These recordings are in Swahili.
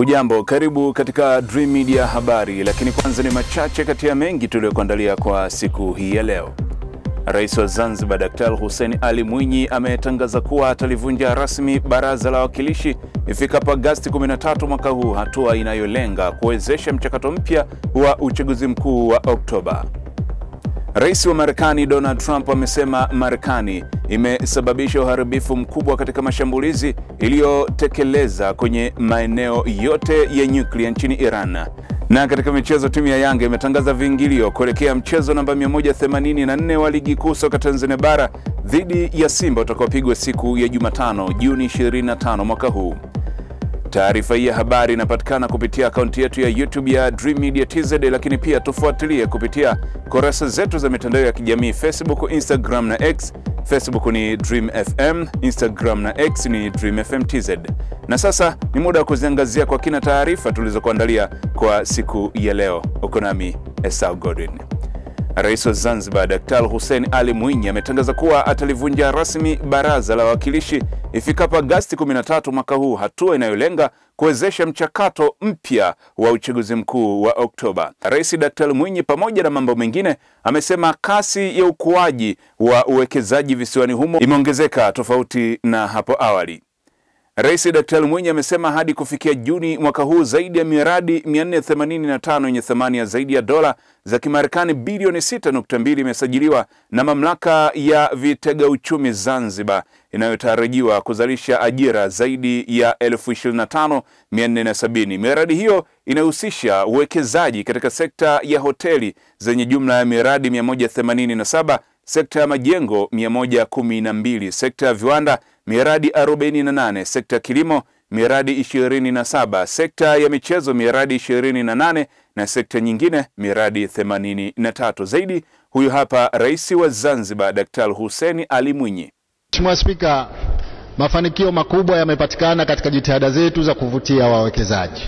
Hujambo, karibu katika Dream Media habari, lakini kwanza ni machache kati ya mengi tuliyokuandalia kwa siku hii ya leo. Rais wa Zanzibar Daktari Hussein Ali Mwinyi ametangaza kuwa atalivunja rasmi Baraza la Wawakilishi ifikapo Agosti 13 mwaka huu, hatua inayolenga kuwezesha mchakato mpya wa uchaguzi mkuu wa Oktoba. Rais wa Marekani Donald Trump amesema Marekani imesababisha uharibifu mkubwa katika mashambulizi iliyotekeleza kwenye maeneo yote ya nyuklia nchini Iran. Na katika michezo, timu ya Yanga imetangaza viingilio kuelekea mchezo namba 184 wa ligi kuu soka Tanzania bara dhidi ya Simba utakaopigwa siku ya Jumatano Juni 25 mwaka huu. Taarifa hii ya habari inapatikana kupitia akaunti yetu ya YouTube ya Dream Media TZ, lakini pia tufuatilie kupitia kurasa zetu za mitandao ya kijamii Facebook, Instagram na X. Facebook ni Dream FM, Instagram na X ni Dream FM TZ. Na sasa ni muda wa kuziangazia kwa kina taarifa tulizokuandalia kwa siku ya leo. Uko nami Esau Godwin. Rais wa Zanzibar Daktari Hussein Ali Mwinyi ametangaza kuwa atalivunja rasmi Baraza la Wawakilishi ifikapo Agosti 13 mwaka huu, hatua inayolenga kuwezesha mchakato mpya wa uchaguzi mkuu wa Oktoba. Rais Daktari Mwinyi pamoja na mambo mengine amesema kasi ya ukuaji wa uwekezaji visiwani humo imeongezeka tofauti na hapo awali. Rais Daktari Mwinyi amesema hadi kufikia Juni mwaka huu zaidi ya miradi 485 yenye thamani ya zaidi ya dola za Kimarekani bilioni 6.2 imesajiliwa na mamlaka ya vitega uchumi Zanzibar, inayotarajiwa kuzalisha ajira zaidi ya 25,470. Miradi hiyo inahusisha uwekezaji katika sekta ya hoteli zenye jumla ya miradi 187, sekta ya majengo 112, sekta ya viwanda miradi 48, sekta ya kilimo miradi 27, sekta ya michezo miradi 28 na sekta nyingine miradi 83. Zaidi, huyu hapa Rais wa Zanzibar Daktari Hussein Ali Mwinyi. Mheshimiwa Spika, mafanikio makubwa yamepatikana katika jitihada zetu za kuvutia wawekezaji.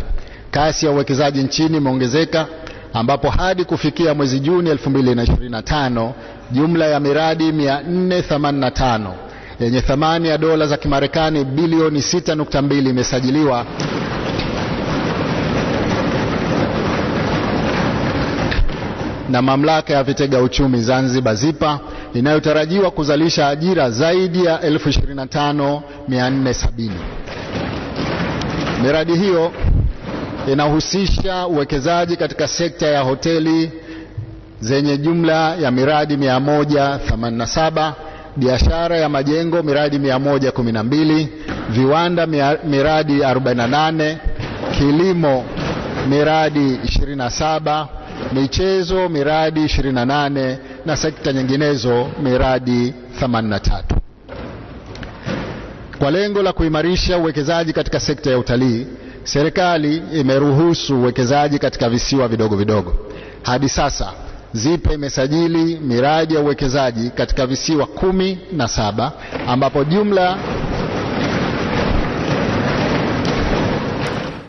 Kasi ya uwekezaji nchini imeongezeka ambapo hadi kufikia mwezi Juni 2025 jumla ya miradi 485 yenye thamani ya dola za Kimarekani bilioni 6.2 imesajiliwa na mamlaka ya vitega uchumi Zanzibar ZIPA, inayotarajiwa kuzalisha ajira zaidi ya 25,470. Miradi hiyo inahusisha uwekezaji katika sekta ya hoteli zenye jumla ya miradi 187, biashara ya majengo miradi 112, viwanda miradi 48, kilimo miradi 27, michezo miradi 28 na sekta nyinginezo miradi 83. Kwa lengo la kuimarisha uwekezaji katika sekta ya utalii, serikali imeruhusu uwekezaji katika visiwa vidogo vidogo. Hadi sasa ZIPA imesajili miradi ya uwekezaji katika visiwa 17 ambapo jumla.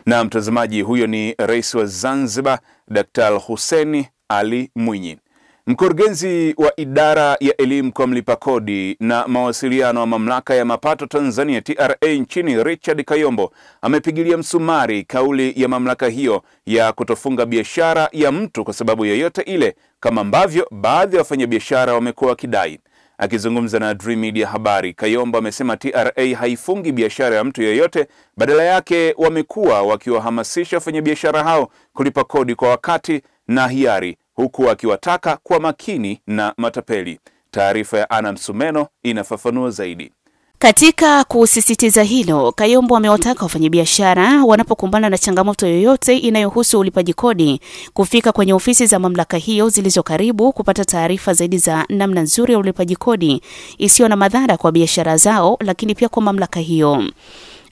Na mtazamaji, huyo ni Rais wa Zanzibar Daktari Hussein Ali Mwinyi. Mkurugenzi wa idara ya elimu kwa mlipa kodi na mawasiliano wa mamlaka ya mapato Tanzania TRA nchini Richard Kayombo amepigilia msumari kauli ya mamlaka hiyo ya kutofunga biashara ya mtu kwa sababu yoyote ile, kama ambavyo baadhi ya wafanyabiashara wamekuwa wakidai. Akizungumza na Dream Media habari, Kayombo amesema TRA haifungi biashara ya mtu yoyote, badala yake wamekuwa wakiwahamasisha wafanyabiashara hao kulipa kodi kwa wakati na hiari, huku akiwataka kwa makini na matapeli. Taarifa ya Ana Msumeno inafafanua zaidi. Katika kusisitiza hilo, Kayombo amewataka wafanyabiashara wanapokumbana na changamoto yoyote inayohusu ulipaji kodi kufika kwenye ofisi za mamlaka hiyo zilizo karibu kupata taarifa zaidi za namna nzuri ya ulipaji kodi isiyo na madhara kwa biashara zao, lakini pia kwa mamlaka hiyo.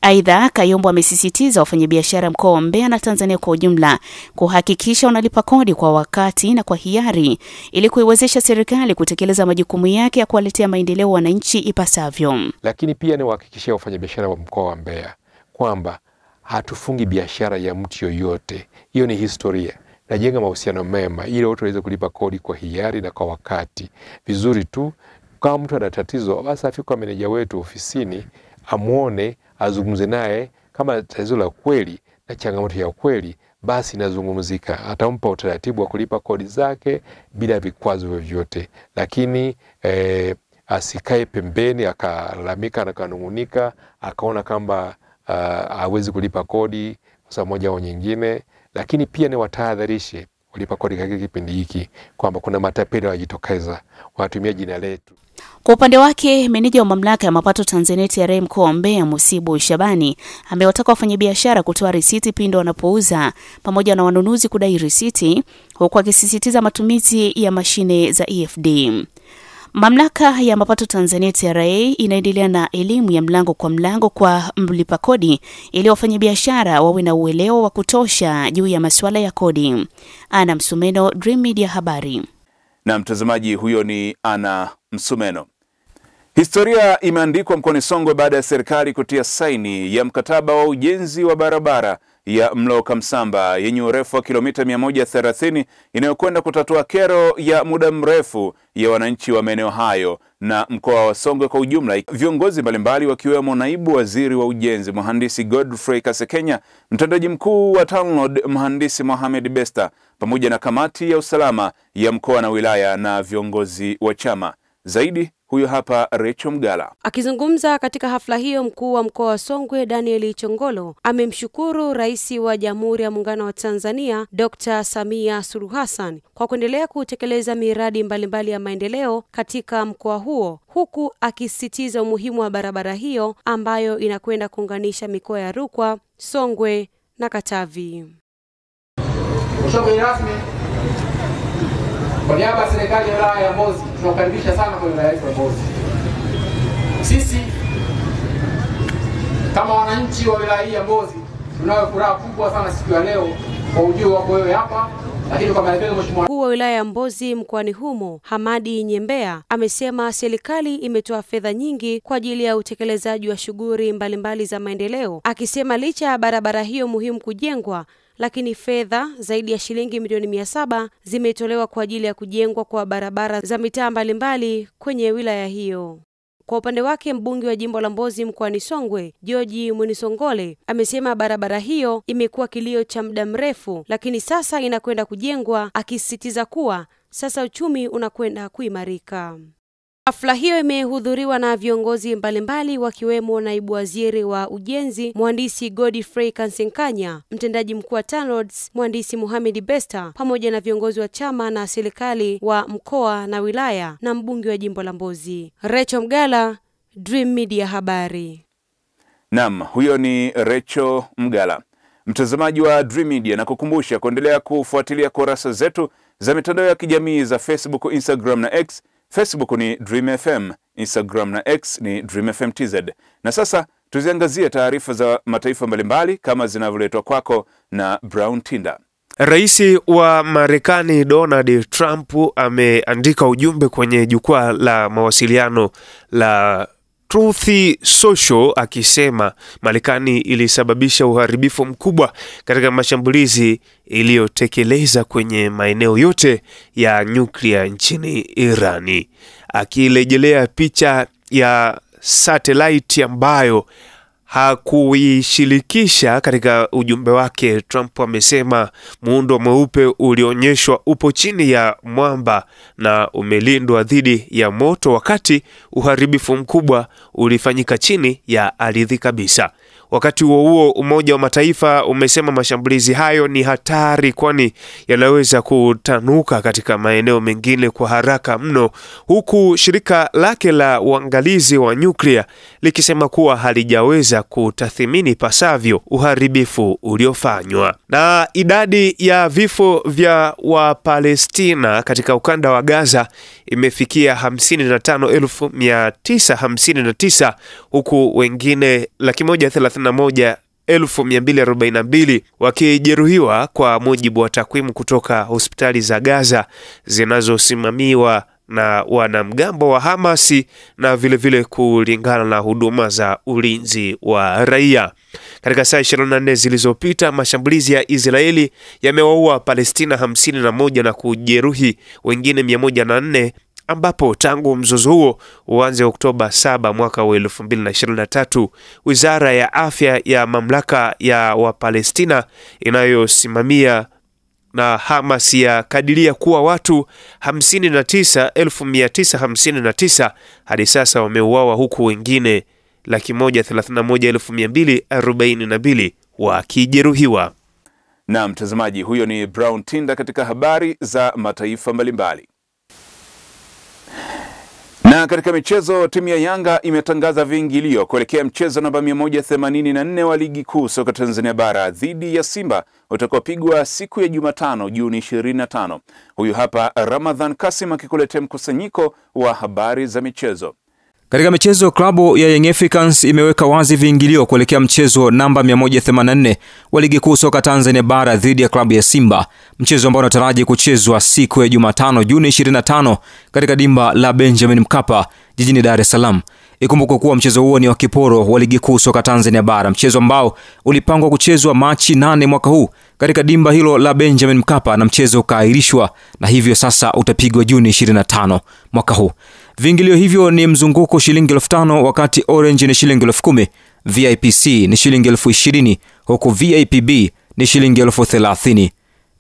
Aidha, Kayombo amesisitiza wafanyabiashara mkoa wa Mbeya na Tanzania kwa ujumla kuhakikisha wanalipa kodi kwa wakati na kwa hiari ili kuiwezesha serikali kutekeleza majukumu yake ya kuwaletea maendeleo wananchi ipasavyo. Lakini pia ni wahakikishia wafanyabiashara wa mkoa wa Mbeya kwamba hatufungi biashara ya mtu yoyote. Hiyo ni historia. Najenga mahusiano mema ili watu waweze kulipa kodi kwa hiari na kwa wakati. Vizuri tu, kama mtu ana tatizo basi afike kwa meneja wetu ofisini, amuone, azungumze naye kama tatizo la kweli na changamoto ya ukweli, basi inazungumzika. Atampa utaratibu wa kulipa kodi zake bila vikwazo vyovyote, lakini asikae pembeni akalalamika na kanungunika akaona kamba hawezi kulipa kodi kwa sababu moja au nyingine. Lakini pia ni watahadharishe kulipa kodi katika kipindi hiki kwamba kuna matapeli wajitokeza wanatumia jina letu. Kwa upande wake, meneja wa mamlaka ya mapato Tanzania TRA mkoa wa Mbeya Musibu Shabani amewataka wafanyabiashara kutoa risiti pindi wanapouza pamoja na wanunuzi kudai risiti, huku akisisitiza matumizi ya mashine za EFD. Mamlaka ya mapato Tanzania TRA inaendelea na elimu ya mlango kwa mlango kwa mlipa kodi ili wafanyabiashara wawe na uelewa wa kutosha juu ya masuala ya kodi. Ana Msumeno, Dream Media Habari. Na mtazamaji, huyo ni Ana Msumeno. Historia imeandikwa mkoani Songwe baada ya serikali kutia saini ya mkataba wa ujenzi wa barabara ya Mloka Msamba yenye urefu wa kilomita 130 inayokwenda kutatua kero ya muda mrefu ya wananchi wa maeneo hayo na mkoa wa Songwe kwa ujumla. Viongozi mbalimbali wakiwemo naibu waziri wa ujenzi Mhandisi Godfrey Kasekenya, mtendaji mkuu wa TANROADS Mhandisi Mohamed Besta, pamoja na kamati ya usalama ya mkoa na wilaya na viongozi wa chama. Zaidi huyo hapa Rachel Mgala. Akizungumza katika hafla hiyo, mkuu wa mkoa wa Songwe Daniel Chongolo amemshukuru Rais wa Jamhuri ya Muungano wa Tanzania Dr. Samia Suluhu Hassan kwa kuendelea kutekeleza miradi mbalimbali ya maendeleo katika mkoa huo, huku akisisitiza umuhimu wa barabara hiyo ambayo inakwenda kuunganisha mikoa ya Rukwa, Songwe na Katavi. Mheshimiwa rasmi, kwa niaba ya serikali ya wilaya ya Mbozi, tunakaribisha sana kwa wilaya ya Mbozi. Sisi kama wananchi wa wilaya ya Mbozi tunayo furaha kubwa sana siku ya leo kwa ujio wako wewe hapa. Lakini kwa maelekezo Mheshimiwa mkuu wa wilaya ya Mbozi mkoani humo Hamadi Nyembea amesema serikali imetoa fedha nyingi kwa ajili ya utekelezaji wa shughuli mbalimbali za maendeleo, akisema licha ya barabara hiyo muhimu kujengwa, lakini fedha zaidi ya shilingi milioni 700 zimetolewa kwa ajili ya kujengwa kwa barabara za mitaa mbalimbali kwenye wilaya hiyo. Kwa upande wake, mbunge wa jimbo la Mbozi mkoani Songwe George Mwinisongole amesema barabara hiyo imekuwa kilio cha muda mrefu, lakini sasa inakwenda kujengwa, akisisitiza kuwa sasa uchumi unakwenda kuimarika. Hafla hiyo imehudhuriwa na viongozi mbalimbali wakiwemo naibu waziri wa ujenzi Mhandisi Godfrey Kasekenya, mtendaji mkuu wa TANROADS Mhandisi Mohamed Besta, pamoja na viongozi wa chama na serikali wa mkoa na wilaya na mbunge wa jimbo la Mbozi. Rachel Mgala, Dream Media Habari. Naam, huyo ni Rachel Mgala. Mtazamaji wa Dream Media, na kukumbusha kuendelea kufuatilia kurasa zetu za mitandao ya kijamii za Facebook, Instagram na X. Facebook ni Dream FM, Instagram na X ni Dream FM TZ. Na sasa tuziangazie taarifa za mataifa mbalimbali kama zinavyoletwa kwako na Brown Tinda. Rais wa Marekani Donald Trump ameandika ujumbe kwenye jukwaa la mawasiliano la Truth Social akisema Marekani ilisababisha uharibifu mkubwa katika mashambulizi iliyotekeleza kwenye maeneo yote ya nyuklia nchini Irani. Akirejelea picha ya satellite ambayo hakuishirikisha katika ujumbe wake, Trump amesema muundo mweupe ulionyeshwa upo chini ya mwamba na umelindwa dhidi ya moto, wakati uharibifu mkubwa ulifanyika chini ya ardhi kabisa. Wakati huo Umoja wa Mataifa umesema mashambulizi hayo ni hatari, kwani yanaweza kutanuka katika maeneo mengine kwa haraka mno, huku shirika lake la uangalizi wa nyuklia likisema kuwa halijaweza kutathmini pasavyo uharibifu uliofanywa. Na idadi ya vifo vya Wapalestina katika ukanda wa Gaza imefikia 55,959 huku wengine 131,242 wakijeruhiwa, kwa mujibu wa takwimu kutoka hospitali za Gaza zinazosimamiwa na wanamgambo wa Hamasi na vile kulingana na huduma za ulinzi wa raia. Katika saa 24 zilizopita, mashambulizi ya Israeli yamewaua Palestina 51 na kujeruhi wengine 104 ambapo tangu mzozo huo uanze Oktoba 7 mwaka wa 2023, Wizara ya Afya ya mamlaka ya Wapalestina inayosimamia na Hamas ya kadiria kuwa watu 59,959 hadi sasa wameuawa, huku wengine 131,242 wakijeruhiwa. Na mtazamaji, huyo ni Brown Tinda katika habari za mataifa mbalimbali. Na katika michezo, timu ya Yanga imetangaza viingilio kuelekea mchezo namba 184 wa ligi kuu soka Tanzania bara dhidi ya Simba utakaopigwa siku ya Jumatano Juni 25. Huyu hapa Ramadhan Kasim akikuletea mkusanyiko wa habari za michezo. Katika michezo, klabu ya Young Africans imeweka wazi viingilio kuelekea mchezo namba 184 wa ligi kuu soka Tanzania bara dhidi ya klabu ya Simba, mchezo ambao unataraji kuchezwa siku ya Jumatano Juni 25 katika dimba la Benjamin Mkapa jijini Dar es Salaam. Ikumbukwe kuwa mchezo huo ni wa kiporo wa ligi kuu soka Tanzania bara, mchezo ambao ulipangwa kuchezwa Machi 8 mwaka huu katika dimba hilo la Benjamin Mkapa, na mchezo ukaahirishwa na hivyo sasa utapigwa Juni 25 mwaka huu. Viingilio hivyo ni mzunguko shilingi 5,000, wakati Orange ni shilingi 10,000, VIPC ni shilingi 20,000, huku VIPB ni shilingi 30,000.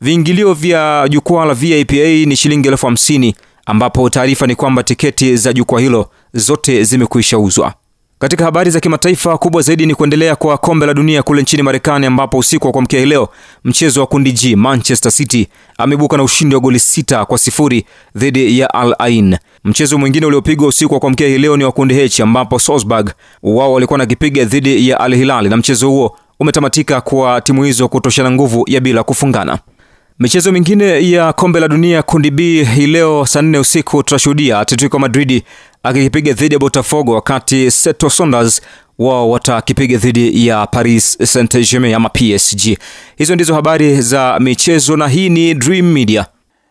Viingilio vya jukwaa la VIPA ni shilingi 50,000, ambapo taarifa ni kwamba tiketi za jukwaa hilo zote zimekwisha uzwa. Katika habari za kimataifa, kubwa zaidi ni kuendelea kwa kombe la dunia kule nchini Marekani, ambapo usiku wa kuamkia leo mchezo wa kundi G, Manchester City amebuka na ushindi wa goli 6-0 dhidi ya Al Ain. Mchezo mwingine uliopigwa usiku wa kuamkia leo ni wa kundi H, ambapo Salzburg wao walikuwa nakipiga dhidi ya Al Hilal, na mchezo huo umetamatika kwa timu hizo kutoshana nguvu ya bila kufungana. Michezo mingine ya kombe la dunia kundi B hii leo saa 4 usiku tutashuhudia Atletico Madrid akikipiga dhidi ya Botafogo, wakati Seattle Sounders wao watakipiga dhidi ya Paris Saint-Germain ama PSG. Hizo ndizo habari za michezo, na hii ni Dream Media.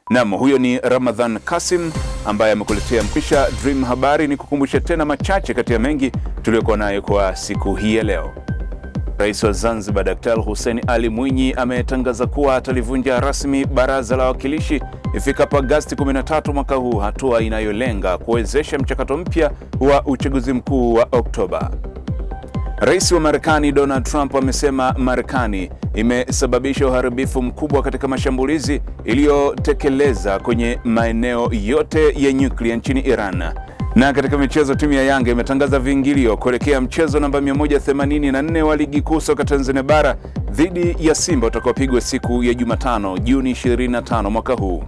Naam, huyo ni Ramadhan Kasim ambaye amekuletea mpisha Dream habari. Ni kukumbusha tena machache kati ya mengi tuliyokuwa nayo kwa siku hii ya leo. Rais wa Zanzibar Daktari Hussein Ali Mwinyi ametangaza kuwa atalivunja rasmi Baraza la Wawakilishi ifikapo Agosti 13 mwaka huu, hatua inayolenga kuwezesha mchakato mpya wa uchaguzi mkuu wa Oktoba. Rais wa Marekani Donald Trump amesema Marekani imesababisha uharibifu mkubwa katika mashambulizi iliyotekeleza kwenye maeneo yote ya nyuklia nchini Iran. Na katika michezo, timu ya Yanga imetangaza viingilio kuelekea mchezo namba 184 wa ligi kuu soka Tanzania bara dhidi ya Simba utakaopigwa siku ya Jumatano Juni 25 mwaka huu.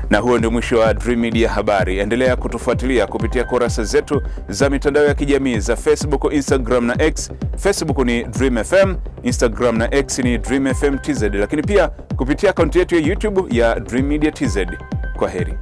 Na huo ndio mwisho wa Dream Media habari. Endelea kutufuatilia kupitia kurasa zetu za mitandao ya kijamii za Facebook, Instagram na X. Facebook ni Dream FM, Instagram na X ni Dream FM TZ, lakini pia kupitia akaunti yetu ya YouTube ya Dream Media TZ. Kwa heri.